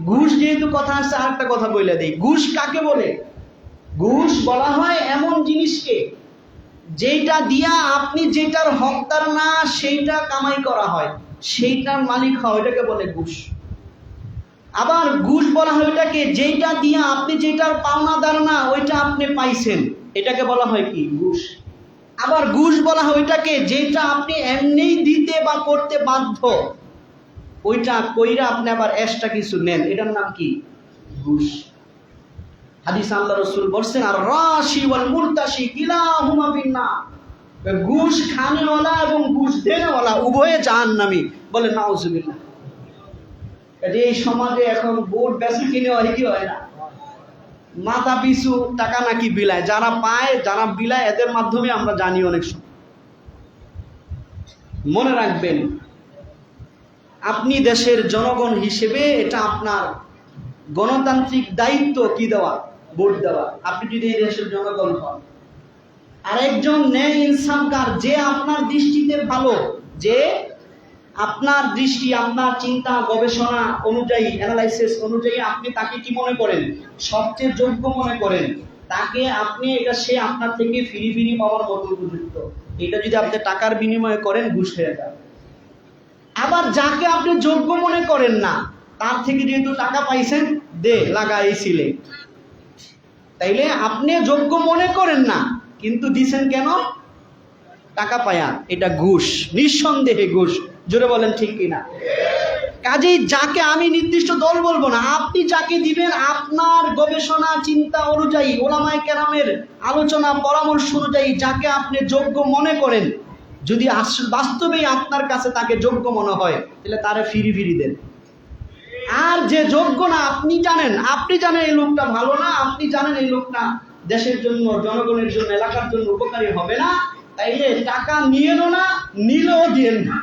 ঘুষ যেহেতু কথা আসছে, আরেকটা কথা বলে দেই, ঘুষ কাকে বলে? ঘুষ বলা হয় এমন জিনিসকে যেটা দিয়া আপনি যেটার হকদার না সেইটা কামাই করা হয়, সেইটার মালিক হয়, ওইটাকে বলে ঘুষ। আবার ঘুষ বলা হয় ওইটাকে যেটা দিয়া আপনি যেটার পাওনাদার না ওইটা আপনি পাইছেন, এটাকে বলা হয় কি? ঘুষ। আবার ঘুষ বলা হয় ওইটাকে যেটা আপনি এমনিই দিতে বা করতে বাধ্য, ওইটা কইরা আপনি আবার এক্সট্রা কিছু নেন, এটার নাম কি? ঘুষ। হাদিস আল্লাহ রাসূল বলছেন, আর রাশি ওয়াল মুরতাশি কিলাহুমা ফিন্নার, ঘুষ খানেওয়ালা এবং ঘুষ দেনেওয়ালা উভয়ে জাহান্নামী। বলে নাউজুবিল্লাহ। এই সমাজে এখন ভোট বেশি কিনে হয় কি হয় না, মাথা পিছু টাকা নাকি বিলায়, যারা পায় যারা বিলায় এদের মাধ্যমে আমরা জানি অনেক সময়। মনে রাখবেন, আপনি দেশের জনগণ হিসেবে এটা আপনার গণতান্ত্রিক দায়িত্ব কি দেওয়া? ভোট দেওয়া। আপনি যদি এই দেশের জনগণ হন, আর একজন ন্যায় ইনসাফগার যে আপনার দৃষ্টিতে ভালো, যে আপনার দৃষ্টি, আপনার চিন্তা গবেষণা অনুযায়ী, অ্যানালাইসিস অনুযায়ী আপনি তাকে কি মনে করেন? সবচেয়ে যোগ্য মনে করেন, তাকে আপনি এটা সে আপনার থেকে ফিরি পাওয়ার মতো উপযুক্ত, এটা যদি আপনি টাকার বিনিময়ে করেন, ঘুষ হয়ে যাবে। আবার যাকে আপনি যোগ্য মনে করেন না, তার থেকে যেহেতু টাকা পাইছেন, দে লাগাইছিলে, তাইলে আপনি যোগ্য মনে করেন না কিন্তু দিছেন কেন? টাকা পায়া, এটা ঘুষ, নিঃসন্দেহে ঘুষ। জোরে বলেন ঠিক কিনা? কাজেই যাকে, আমি নির্দিষ্ট দল বলবো না, আপনি যাকে দিবেন আপনার গবেষণা চিন্তা অনুযায়ী, ওলামায়ে কেরামের আলোচনা পরামর্শ অনুযায়ী যাকে আপনি যোগ্য মনে করেন, যদি বাস্তবেই আপনার কাছে তাকে যোগ্য মনে হয়, তাহলে তারে ফিরি দেন। আর যে যোগ্য না, আপনি জানেন এই লোকটা ভালো না, আপনি জানেন এই লোকটা দেশের জন্য, জনগণের জন্য, এলাকার জন্য উপকারী হবে না, তাইলে টাকা নিয়েনও না, নিলেও দিয়েন না।